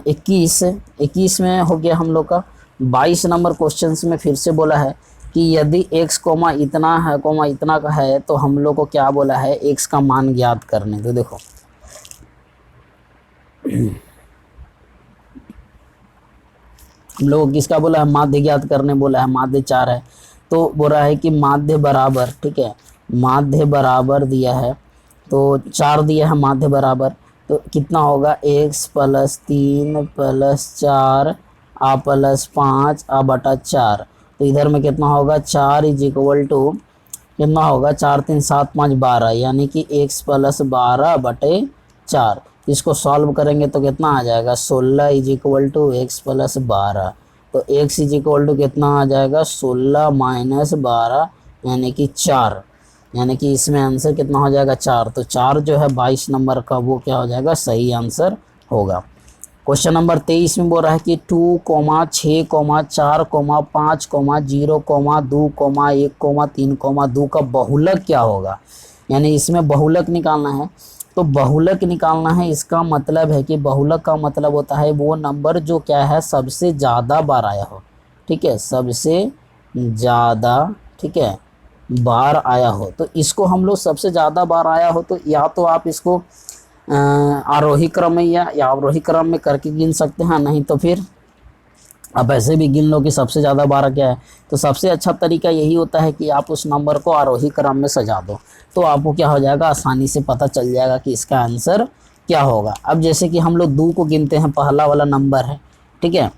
21 में हो गया हम लोग का। 22 नंबर क्वेश्चन में फिर से बोला है कि यदि x कोमा इतना है कोमा इतना का है तो हम लोग को क्या बोला है x का मान ज्ञात करने। तो देखो हम लोग किसका बोला है माध्य ज्ञात करने बोला है, माध्य 4 है। तो बोल रहा है कि माध्य बराबर, ठीक है, माध्य बराबर दिया है तो 4 दिया है माध्य बराबर। तो कितना होगा x + 3 + 4 a + 5 a/4। तो इधर में कितना होगा 4 = कितना होगा 4 3 7 5 12, यानी कि x + 12/4। इसको सॉल्व करेंगे तो कितना आ जाएगा 16 = x + 12। तो x कितना आ जाएगा 16 - 12 यानी कि 4, यानी कि इसमें आंसर कितना हो जाएगा 4। तो 4 जो है 22 नंबर का वो क्या हो जाएगा सही आंसर होगा। क्वेश्चन नंबर 23 में बोल रहा है कि 2, 6, 4, 5, 0, 2, 1, 3, 2 का बहुलक क्या होगा। यानी इसमें बहुलक निकालना है। तो बहुलक निकालना है, इसका मतलब है कि बहुलक का मतलब होता है वो नंबर जो क्या है सबसे ज़्यादा बार आया हो, ठीक है, सबसे ज़्यादा, ठीक है, बार आया हो। तो इसको हम लोग सबसे ज़्यादा बार आया हो तो या तो आप इसको आरोही क्रम में या अवरोही क्रम में करके गिन सकते हैं, नहीं तो फिर आप ऐसे भी गिन लो कि सबसे ज़्यादा बार क्या है। तो सबसे अच्छा तरीका यही होता है कि आप उस नंबर को आरोही क्रम में सजा दो, तो आपको क्या हो जाएगा, आसानी से पता चल जाएगा कि इसका आंसर क्या होगा। अब जैसे कि हम लोग 2 को गिनते हैं, पहला वाला नंबर है, ठीक है,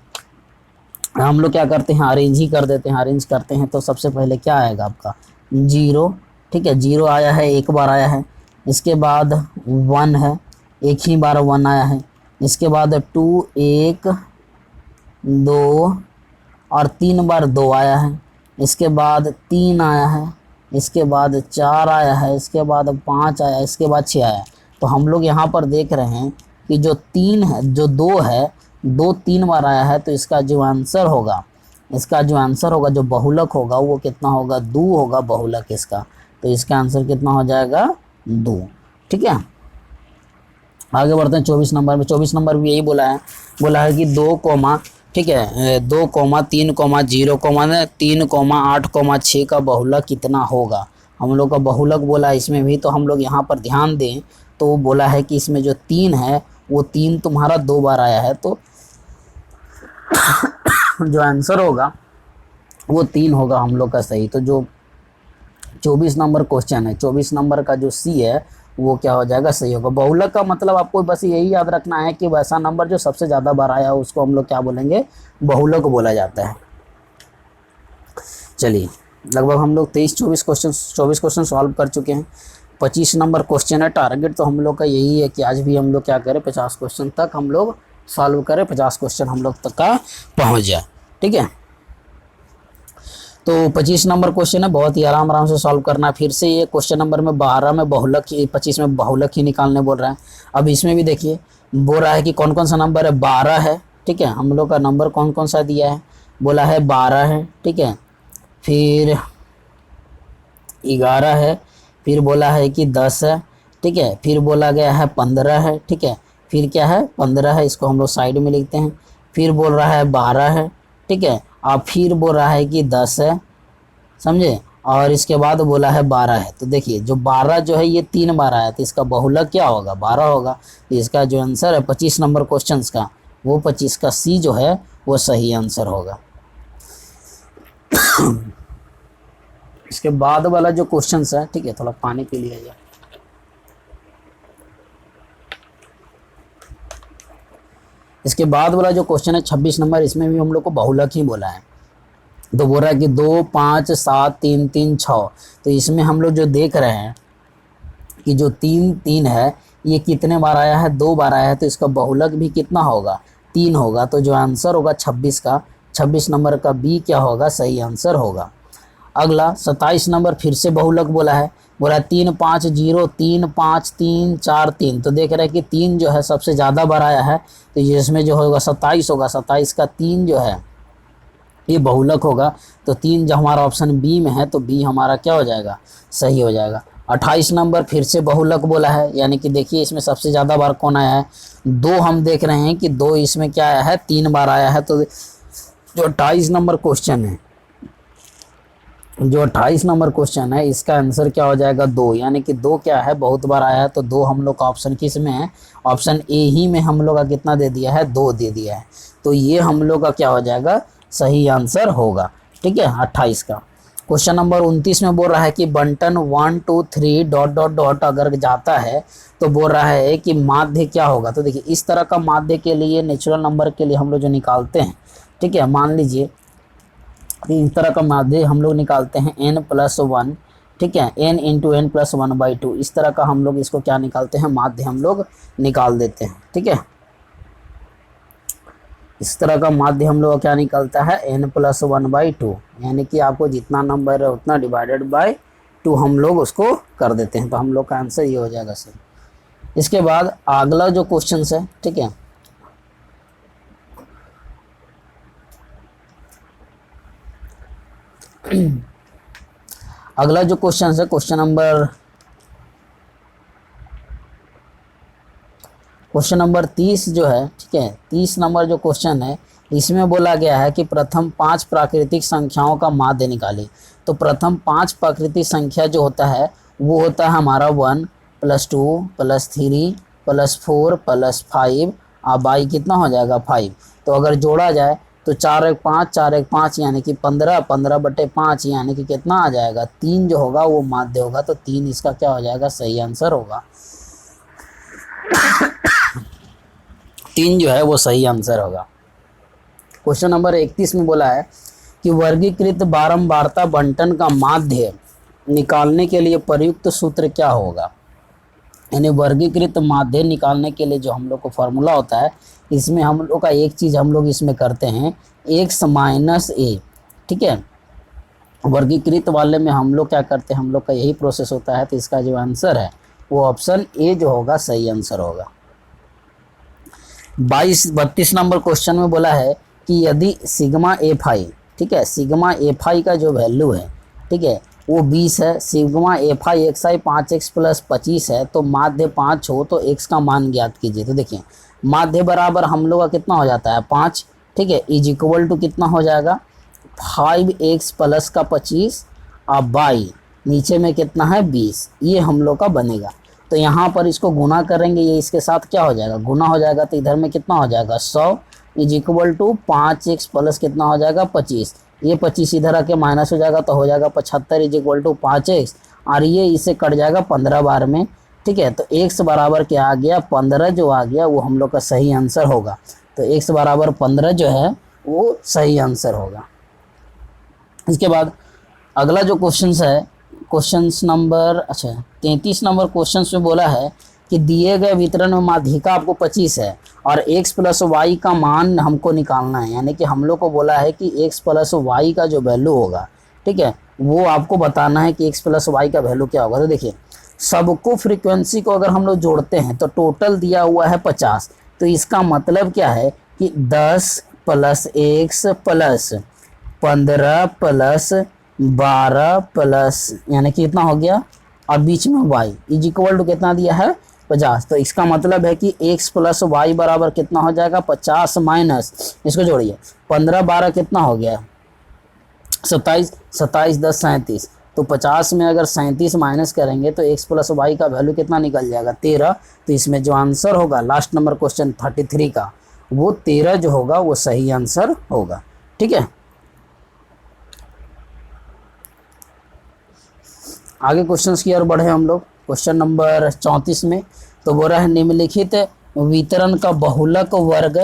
हम लोग क्या करते हैं, अरेंज ही कर देते हैं, अरेंज करते हैं तो सबसे पहले क्या आएगा आपका 0, ठीक है, 0 आया है, एक बार आया है। इसके बाद 1 है, एक ही बार 1 आया है। इसके बाद 2, 1, 2 और 3 बार 2 आया है। इसके बाद 3 आया है, इसके बाद 4 आया है, इसके बाद 5 आया, इसके बाद 6 आया। तो हम लोग यहाँ पर देख रहे हैं कि जो 3 है, जो 2 है, 2 3 बार आया है, तो इसका जो आंसर होगा, इसका जो आंसर होगा, जो बहुलक होगा वो कितना होगा, 2 होगा बहुलक इसका। तो इसका आंसर कितना हो जाएगा, 2, ठीक है। आगे बढ़ते हैं 24 नंबर में। 24 नंबर भी यही बोला है कि 2 कोमा, ठीक है, 2 comma 3 comma 0 comma 3 comma 8 comma 6 का बहुलक कितना होगा। हम लोग का बहुलक बोला है इसमें भी, तो हम लोग यहाँ पर ध्यान दें तो वो बोला है कि इसमें जो 3 है वो 3 तुम्हारा 2 बार आया है, तो जो आंसर होगा वो 3 होगा हम लोग का सही। तो जो 24 नंबर क्वेश्चन है, 24 नंबर का जो सी है वो क्या हो जाएगा, सही होगा। बहुलक का मतलब आपको बस यही याद रखना है कि वैसा नंबर जो सबसे ज़्यादा बार आया हो उसको हम लोग क्या बोलेंगे, बहुलक बोला जाता है। चलिए, लगभग हम लोग 24 क्वेश्चन सॉल्व कर चुके हैं। 25 नंबर क्वेश्चन है, टारगेट तो हम लोग का यही है कि आज भी हम लोग क्या करें, 50 क्वेश्चन तक हम लोग सॉल्व करें, 50 क्वेश्चन हम लोग तक का पहुँच जाए, ठीक है। तो 25 नंबर क्वेश्चन है, बहुत ही आराम से सॉल्व करना है। फिर से ये क्वेश्चन नंबर में 12 में बहुलक ही, 25 में बहुलक ही निकालने बोल रहा है। अब इसमें भी देखिए बोल रहा है कि कौन कौन सा नंबर है, 12 है, ठीक है, हम लोग का नंबर कौन कौन सा दिया है, बोला है 12 है, ठीक है, फिर 11 है, फिर बोला है कि 10 है, ठीक है, फिर बोला गया है 15 है, ठीक है, फिर क्या है 15 है, इसको हम लोग साइड में लिखते हैं। फिर बोल रहा है 12 है, ठीक है, और फिर बोल रहा है कि 10 है, समझे, और इसके बाद बोला है 12 है। तो देखिए जो 12 जो है ये 3 बार आया, तो इसका बहुलक क्या होगा, 12 होगा। तो इसका जो आंसर है 25 नंबर क्वेश्चन का, वो 25 का सी जो है वो सही आंसर होगा। इसके बाद वाला जो क्वेश्चन है, ठीक है, थोड़ा पानी पी लिया जाए। इसके बाद वाला जो क्वेश्चन है 26 नंबर, इसमें भी हम लोग को बहुलक ही बोला है। तो बोल रहा है कि 2 5 7 3 3 6। तो इसमें हम लोग जो देख रहे हैं कि जो 3 3 है ये कितने बार आया है, 2 बार आया है, तो इसका बहुलक भी कितना होगा, 3 होगा। तो जो आंसर होगा 26 का, 26 नंबर का बी क्या होगा, सही आंसर होगा। अगला 27 नंबर फिर से बहुलक बोला है, बोला 3 5 0 3 5 3 4 3। तो देख रहे हैं कि 3 जो है सबसे ज़्यादा बार आया है, तो इसमें जो होगा 27 होगा, 27 का 3 जो है ये बहुलक होगा। तो 3 जो हमारा ऑप्शन बी में है, तो बी हमारा क्या हो जाएगा, सही हो जाएगा। 28 नंबर फिर से बहुलक बोला है, यानी कि देखिए इसमें सबसे ज़्यादा बार कौन आया है, 2 हम देख रहे हैं कि 2 इसमें क्या आया है, 3 बार आया है। तो जो 28 नंबर क्वेश्चन है, जो 28 नंबर क्वेश्चन है इसका आंसर क्या हो जाएगा, 2, यानी कि 2 क्या है, बहुत बार आया है। तो 2 हम लोग का ऑप्शन किस में है, ऑप्शन ए ही में हम लोग का कितना दे दिया है, 2 दे दिया है। तो ये हम लोग का क्या हो जाएगा, सही आंसर होगा, ठीक है, 28 का। क्वेश्चन नंबर 29 में बोल रहा है कि बंटन 1 2 3 डॉट डॉट डॉट अगर जाता है तो बोल रहा है कि माध्य क्या होगा। तो देखिए इस तरह का माध्य के लिए, नेचुरल नंबर के लिए हम लोग जो निकालते हैं, ठीक है, मान लीजिए इस तरह का माध्य हम लोग निकालते हैं n+1, ठीक है, n इंटू एन प्लस 1/2, इस तरह का हम लोग इसको क्या निकालते हैं, माध्य हम लोग निकाल देते हैं, ठीक है। इस तरह का माध्य हम लोग क्या निकलता है, n+1/2, यानी कि आपको जितना नंबर है उतना डिवाइडेड बाय 2 हम लोग उसको कर देते हैं। तो हम लोग का आंसर ये हो जाएगा सर। इसके बाद अगला जो क्वेश्चन है, ठीक है, अगला जो क्वेश्चन है क्वेश्चन नंबर क्वेश्चन नंबर 30 जो है, ठीक है, 30 नंबर जो क्वेश्चन है इसमें बोला गया है कि प्रथम 5 प्राकृतिक संख्याओं का माध्य निकालें। तो प्रथम 5 प्राकृतिक संख्या जो होता है वो होता है हमारा 1 + 2 + 3 + 4 + 5 और बाई कितना हो जाएगा 5। तो अगर जोड़ा जाए तो 4 1 5 4 1 5 यानी कि 15 15/5 यानी कि कितना आ जाएगा 3 जो होगा वो माध्य होगा। तो 3 इसका क्या हो जाएगा सही आंसर होगा। 3 जो है वो सही आंसर होगा। क्वेश्चन नंबर 31 में बोला है कि वर्गीकृत बारंबारता बंटन का माध्य निकालने के लिए प्रयुक्त सूत्र क्या होगा। यानी वर्गीकृत माध्य निकालने के लिए जो हम लोग को फॉर्मूला होता है, इसमें हम लोग का एक चीज़ हम लोग इसमें करते हैं x - a, ठीक है। वर्गीकृत वाले में हम लोग क्या करते हैं, हम लोग का यही प्रोसेस होता है। तो इसका जो आंसर है वो ऑप्शन ए जो होगा सही आंसर होगा। 32 नंबर क्वेश्चन में बोला है कि यदि सिग्मा एफआई, ठीक है, सिग्मा एफआई का जो वैल्यू है, ठीक है, वो 20 है, सिग्मा एफआई एक्सआई 5x + 25 है, तो माध्य 5 हो तो x का मान ज्ञात कीजिए। तो देखिए माध्य बराबर हम लोग का कितना हो जाता है 5, ठीक है, इज इक्वल टू कितना हो जाएगा 5x + का 25 और बाई नीचे में कितना है 20, ये हम लोग का बनेगा। तो यहाँ पर इसको गुना करेंगे, ये इसके साथ क्या हो जाएगा गुना हो जाएगा। तो इधर में कितना हो जाएगा 100 इज इक्वल टू 5x + कितना हो जाएगा 25, ये 25 इधर आके माइनस हो जाएगा तो हो जाएगा 75 इज इक्वल टू 5x और ये इससे कट जाएगा 15 बार में, ठीक है। तो x बराबर क्या आ गया 15 जो आ गया वो हम लोग का सही आंसर होगा। तो x बराबर 15 जो है वो सही आंसर होगा। इसके बाद अगला जो क्वेश्चन है क्वेश्चन नंबर 33 नंबर क्वेश्चन में बोला है कि दिए गए वितरण में माध्यिका आपको 25 है और x + y का मान हमको निकालना है। यानी कि हम लोग को बोला है कि x + y का जो वैल्यू होगा, ठीक है, वो आपको बताना है कि x + y का वैल्यू क्या होगा। तो देखिए सबको फ्रीक्वेंसी को अगर हम लोग जोड़ते हैं तो टोटल दिया हुआ है 50। तो इसका मतलब क्या है कि 10 + x + 15 + 12 प्लस यानी कि कितना हो गया और बीच में y इज इक्वल टू कितना दिया है 50। तो इसका मतलब है कि x + y बराबर कितना हो जाएगा 50 माइनस इसको जोड़िए 15 12 कितना हो गया 27 27 10 37। तो 50 में अगर 37 माइनस करेंगे तो x + y का वैल्यू कितना निकल जाएगा 13। तो इसमें जो आंसर होगा लास्ट नंबर क्वेश्चन 33 का वो 13 जो होगा वो सही आंसर होगा, ठीक है। आगे क्वेश्चंस की ओर बढ़े हम लोग। क्वेश्चन नंबर 34 में तो बोल रहा है निम्नलिखित वितरण का बहुलक वर्ग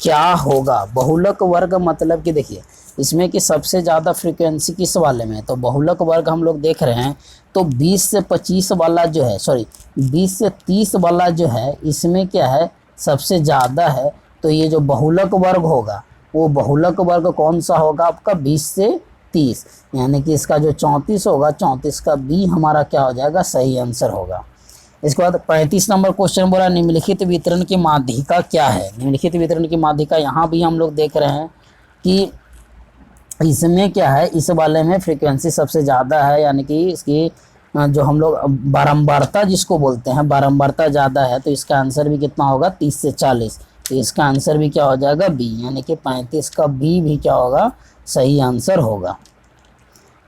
क्या होगा। बहुलक वर्ग मतलब कि देखिए इसमें कि सबसे ज़्यादा फ्रीक्वेंसी किस वाले में है, तो बहुलक वर्ग हम लोग देख रहे हैं। तो 20 से 25 वाला जो है 20 से 30 वाला जो है इसमें क्या है सबसे ज़्यादा है। तो ये जो बहुलक वर्ग होगा वो बहुलक वर्ग कौन सा होगा आपका 20 से 30, यानी कि इसका जो 34 होगा 34 का बी हमारा क्या हो जाएगा सही आंसर होगा। इसके बाद 35 नंबर क्वेश्चन बोला निम्नलिखित वितरण की माध्यिका क्या है। निम्नलिखित वितरण की माध्यिका यहाँ भी हम लोग देख रहे हैं कि इसमें क्या है इस वाले में फ्रीक्वेंसी सबसे ज़्यादा है, यानी कि इसकी जो हम लोग बारंबारता जिसको बोलते हैं बारंबारता ज़्यादा है। तो इसका आंसर भी कितना होगा 30 से 40। तो इसका आंसर भी क्या हो जाएगा बी, यानी कि 35 का बी भी क्या होगा सही आंसर होगा।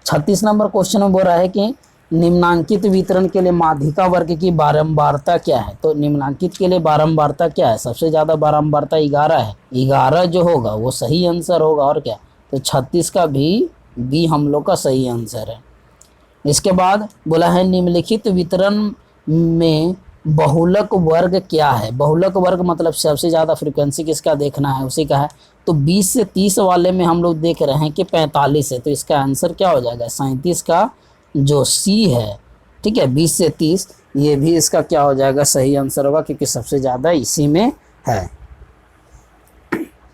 36 नंबर क्वेश्चन में बोल रहा है कि निम्नांकित वितरण के लिए माध्यिका वर्ग की बारंबारता क्या है। तो निम्नांकित के लिए बारंबारता क्या है, सबसे ज़्यादा बारंबारता 11 है, 11 जो होगा वो सही आंसर होगा और क्या। तो 36 का भी बी हम लोग का सही आंसर है। इसके बाद बोला है निम्नलिखित वितरण में बहुलक वर्ग क्या है। बहुलक वर्ग मतलब सबसे ज़्यादा फ्रीक्वेंसी किसका देखना है उसी का है। तो 20 से 30 वाले में हम लोग देख रहे हैं कि 45 है। तो इसका आंसर क्या हो जाएगा 37 का जो सी है, ठीक है। 20 से 30 ये भी इसका क्या हो जाएगा सही आंसर होगा क्योंकि सबसे ज़्यादा इसी में है,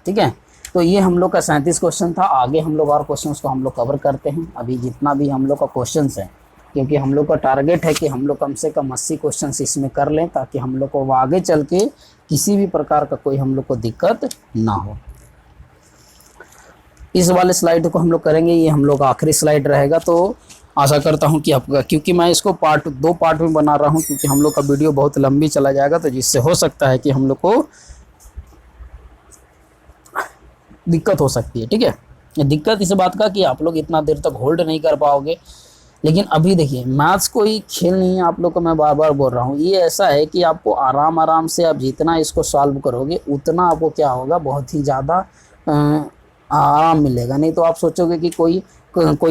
ठीक है। तो ये हम लोग का 37 क्वेश्चन था। आगे हम लोग और क्वेश्चंस को हम लोग कवर करते हैं। अभी जितना भी हम लोग का क्वेश्चंस है, क्योंकि हम लोग का टारगेट है कि हम लोग कम से कम 80 क्वेश्चंस इसमें कर लें ताकि हम लोग को आगे चल के किसी भी प्रकार का कोई हम लोग को दिक्कत ना हो। इस वाले स्लाइड को हम लोग करेंगे, ये हम लोग का आखिरी स्लाइड रहेगा। तो आशा करता हूँ कि आपका, क्योंकि मैं इसको दो पार्ट में बना रहा हूँ, क्योंकि हम लोग का वीडियो बहुत लंबी चला जाएगा, तो जिससे हो सकता है कि हम लोग को दिक्कत हो सकती है। ठीक है, दिक्कत इस बात का कि आप लोग इतना देर तक होल्ड नहीं कर पाओगे। लेकिन अभी देखिए, मैथ्स कोई खेल नहीं है, आप लोग को मैं बार बार बोल रहा हूँ। ये ऐसा है कि आपको आराम आराम से आप जितना इसको सॉल्व करोगे उतना आपको क्या होगा, बहुत ही ज़्यादा आराम मिलेगा। नहीं तो आप सोचोगे कि कोई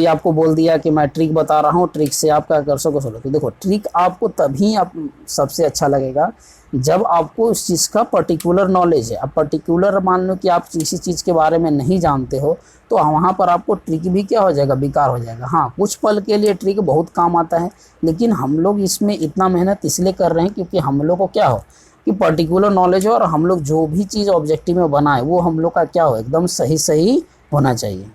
आपको बोल दिया कि मैं ट्रिक बता रहा हूँ, ट्रिक से आप क्या कर सको सोलो। तो देखो, ट्रिक आपको तभी आप सबसे अच्छा लगेगा जब आपको उस चीज़ का पर्टिकुलर नॉलेज है। अब पर्टिकुलर मान लो कि आप किसी चीज़ के बारे में नहीं जानते हो, तो वहाँ पर आपको ट्रिक भी क्या हो जाएगा, बेकार हो जाएगा। हाँ, कुछ पल के लिए ट्रिक बहुत काम आता है, लेकिन हम लोग इसमें इतना मेहनत इसलिए कर रहे हैं क्योंकि हम लोग को क्या हो कि पर्टिकुलर नॉलेज हो, और हम लोग जो भी चीज़ ऑब्जेक्टिव में बनाए वो हम लोग का क्या हो, एकदम सही सही होना चाहिए।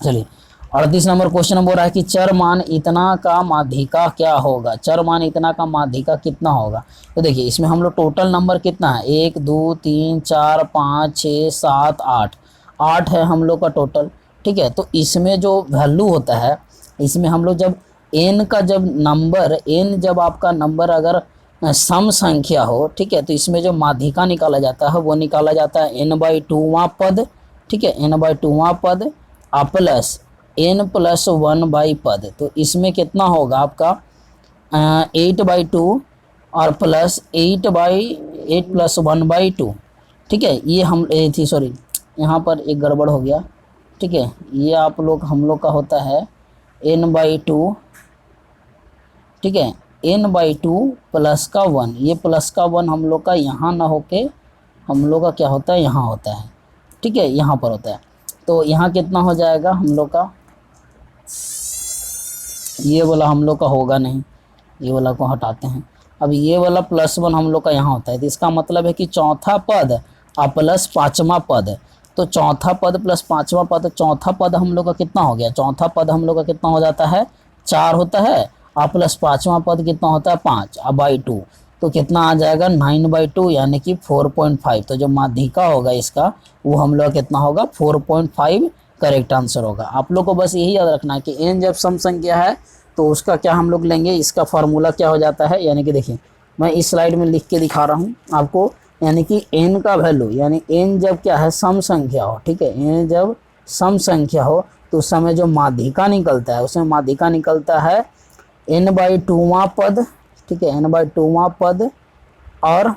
चलिए, 38 नंबर क्वेश्चन बोल रहा है कि चर मान इतना का माध्यिका क्या होगा। चर मान इतना का माध्यिका कितना होगा। तो देखिए, इसमें हम लोग टोटल नंबर कितना है, 1 2 3 4 5 6 7 8, 8 है हम लोग का टोटल। ठीक है, तो इसमें जो वैल्यू होता है, इसमें हम लोग जब n का जब नंबर n जब आपका नंबर अगर सम संख्या हो, ठीक है, तो इसमें जो माध्यिका निकाला जाता है वो निकाला जाता है n/2वां पद। ठीक है, n/2वां पद प्लस n+1 पद। तो इसमें कितना होगा आपका 8/2 और प्लस 8/8+1/2। ठीक है, ये हम थी, सॉरी यहाँ पर एक गड़बड़ हो गया। ठीक है, ये हम लोग का होता है n/2। ठीक है, n/2 प्लस का 1, ये प्लस का 1 हम लोग का यहाँ ना होके हम लोग का क्या होता है, यहाँ होता है। ठीक है, यहाँ पर होता है। तो यहाँ कितना हो जाएगा हम लोग का, ये वाला हम लोग का होगा नहीं, ये वाला को हटाते हैं। अब ये वाला +1 हम लोग का यहाँ होता है, तो इसका मतलब है कि चौथा पद प्लस पाँचवा पद। तो चौथा पद प्लस पाँचवा पद, चौथा पद हम लोग का कितना हो गया, चौथा पद हम लोग का कितना हो जाता है, 4 होता है, प्लस पाँचवा पद कितना होता है, 5 बाई 2। तो कितना आ जाएगा 9/2 यानी कि 4.5। तो जो माध्यिका होगा इसका वो हम लोग कितना होगा, 4.5 करेक्ट आंसर होगा। आप लोग को बस यही याद रखना है कि n जब सम संख्या है तो उसका क्या हम लोग लेंगे, इसका फार्मूला क्या हो जाता है। यानी कि देखिए, मैं इस स्लाइड में लिख के दिखा रहा हूँ आपको, यानी कि n का वैल्यू, यानी n जब क्या है, सम संख्या हो। ठीक है, n जब सम संख्या हो तो उस समय जो माध्यिका निकलता है, उसमें माध्यिका निकलता है n/2वां पद। ठीक है, n/2वां पद और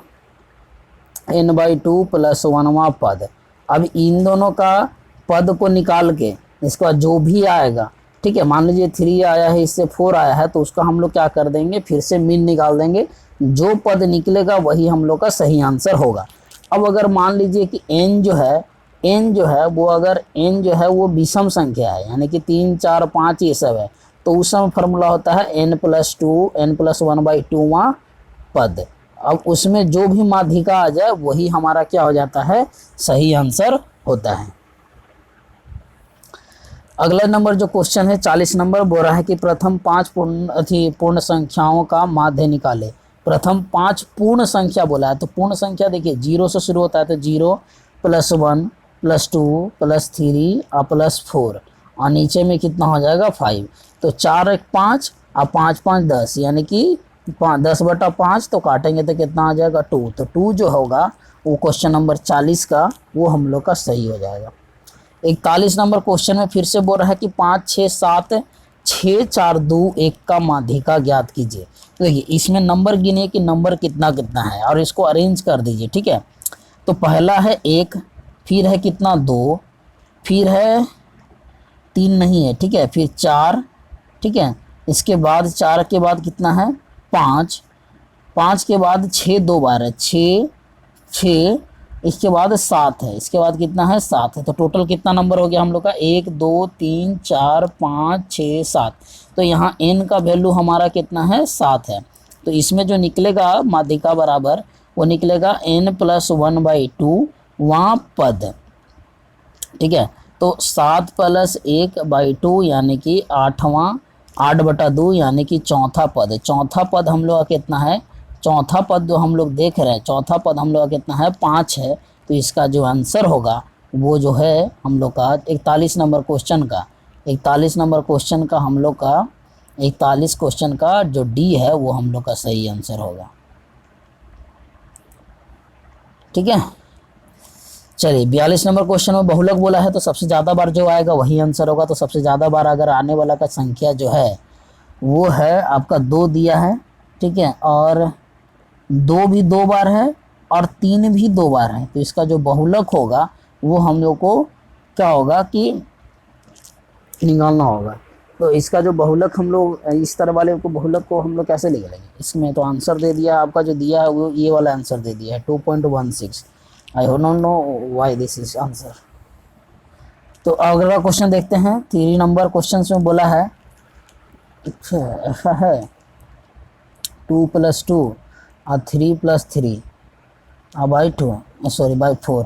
n/2 + 1वां पद। अब इन दोनों का पद को निकाल के इसका जो भी आएगा, ठीक है, मान लीजिए 3 आया है, इससे 4 आया है, तो उसका हम लोग क्या कर देंगे, फिर से मीन निकाल देंगे। जो पद निकलेगा वही हम लोग का सही आंसर होगा। अब अगर मान लीजिए कि n जो है वो, अगर n जो है वो विषम संख्या है, यानी कि 3 4 5 ये सब है, तो उस समय फॉर्मूला होता है n+2 n+1/2वां पद। अब उसमें जो भी माध्यिका आ जाए वही हमारा क्या हो जाता है, सही आंसर होता है। अगला नंबर जो क्वेश्चन है 40 नंबर, बोल रहा है कि प्रथम 5 पूर्ण संख्याओं का माध्य निकाले। प्रथम 5 पूर्ण संख्या बोला है, तो पूर्ण संख्या देखिए 0 से शुरू होता है, तो 0 + 1 + 2 + 3 +4, और नीचे में कितना हो जाएगा 5। तो 4 1 5 और 5 5 10, यानी कि 10/5, तो काटेंगे तो कितना आ जाएगा 2। तो 2 जो होगा वो क्वेश्चन नंबर 40 का वो हम लोग का सही हो जाएगा। 41 नंबर क्वेश्चन में फिर से बोल रहा है कि 5 6 7 6 4 2 1 का माध्यिका ज्ञात कीजिए। तो देखिए, इसमें नंबर गिने कि नंबर कितना कितना है और इसको अरेंज कर दीजिए। ठीक है, तो पहला है 1, फिर है कितना 2, फिर है 3 नहीं है, ठीक है, फिर 4, ठीक है, इसके बाद 4 के बाद कितना है 5, 5 के बाद 6 2 बार है 6 6, इसके बाद 7 है, इसके बाद कितना है 7 है। तो टोटल कितना नंबर हो गया हम लोग का 1 2 3 4 5 6 7। तो यहाँ n का वैल्यू हमारा कितना है 7 है। तो इसमें जो निकलेगा माध्यिका बराबर वो निकलेगा n+1/2 वां पद। ठीक है, तो 7 + 1/2 यानी कि 8वां, 8/2 यानी कि चौथा पद। चौथा पद हम लोग का कितना है, चौथा पद जो हम लोग देख रहे हैं, चौथा पद हम लोग का कितना है 5 है। तो इसका जो आंसर होगा वो जो है हम लोग का 41 नंबर क्वेश्चन का 41 नंबर क्वेश्चन का हम लोग का 41 क्वेश्चन का जो डी है वो हम लोग का सही आंसर होगा। ठीक है, चलिए 42 नंबर क्वेश्चन में बहुलक बोला है तो सबसे ज़्यादा बार जो आएगा वही आंसर होगा। तो सबसे ज़्यादा बार अगर आने वाला का संख्या जो है वो है आपका 2 दिया है। ठीक है, और 2 भी 2 बार है और 3 भी 2 बार है। तो इसका जो बहुलक होगा वो हम लोग को क्या होगा कि निकालना होगा। तो इसका जो बहुलक हम लोग इस तरह वाले को बहुलक को हम लोग कैसे निकालेंगे, इसमें तो आंसर दे दिया आपका जो दिया है वो ये वाला आंसर दे दिया है 2.16। I don't know why this is answer. तो अगला क्वेश्चन देखते हैं। 3 नंबर क्वेश्चन में बोला है ऐसा है 2 + 2 और 3 + 3 और बाई 2 सॉरी बाई 4।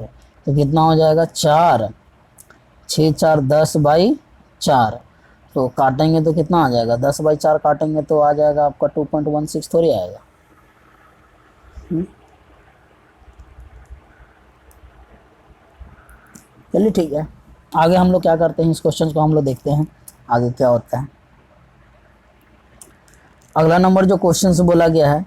तो कितना हो जाएगा 4, 6 4 10/4। तो काटेंगे तो कितना आ जाएगा 10/4 काटेंगे तो आ जाएगा आपका 2.16 थोड़ी आएगा। चलिए ठीक है, आगे हम लोग क्या करते हैं इस क्वेश्चन को हम लोग देखते हैं आगे क्या होता है। अगला नंबर जो क्वेश्चन से बोला गया है